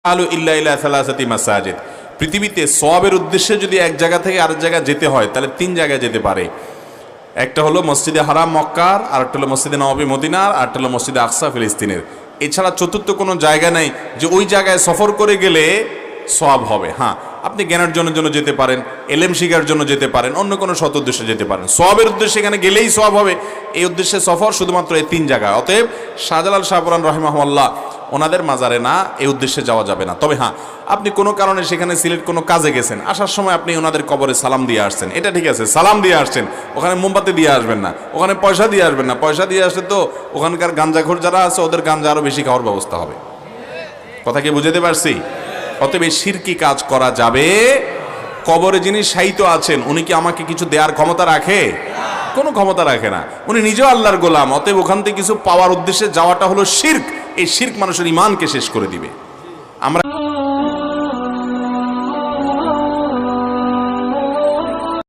আলু ইল্লা ইলা সালাসাতি মাসাজিদ, পৃথিবীতে সওয়াবের উদ্দেশ্যে যদি এক জায়গা থেকে আরেক জায়গায় যেতে হয় তাহলে 3 জায়গায় যেতে পারে। একটা হলো মসজিদে হারাম মক্কার, আর একটা হলো মসজিদে নববী মদিনার, আর একটা হলো মসজিদে আকসা ফিলিস্তিনের। এছাড়া চতুর্থ কোনো জায়গা নেই যে ওই জায়গায় সফর করে গেলে সওয়াব হবে। হ্যাঁ, আপনি জ্ঞানের জন্য যেতে পারেন, এলেম শিখার জন্য যেতে পারেন, অন্য কোনো সৎ উদ্দেশ্যে যেতে পারেন। সওয়াবের উদ্দেশ্যে এখানে গেলেই সওয়াব হবে, এই উদ্দেশ্যে সফর শুধুমাত্র এই 3 জায়গায়। অতএব শাহজালাল শাহপুরান রহিমাহুল্লাহ ওনাদের মাজারে না, এই উদ্দেশ্যে যাওয়া যাবে না। তবে হ্যাঁ, আপনি কোনো কারণে সেখানে সিলেট কোনো কাজে গেছেন, আসার সময় আপনি ওনাদের কবরে সালাম দিয়ে আসছেন, এটা ঠিক আছে, সালাম দিয়ে আসছেন, ওখানে মোমবাতি দিয়ে আসবেন না, ওখানে পয়সা দিয়ে আসবেন না। পয়সা দিয়ে আসলে তো ওখানকার গাঞ্জাখোর যারা আছে ওদের গাঞ্জা আরও বেশি খাওয়ার ব্যবস্থা হবে। কথা কি বুঝতে পারছি? অতএব এই শিরকি কাজ করা যাবে। কবরে যিনি শায়িত আছেন উনি কি আমাকে কিছু দেওয়ার ক্ষমতা রাখে? কোনো ক্ষমতা রাখে না, উনি নিজেও আল্লাহর গোলাম। অতএব ওখান থেকে কিছু পাওয়ার উদ্দেশ্যে যাওয়াটা হলো শিরক। এই শিরক মানুষের ঈমানকে শেষ করে দিবে।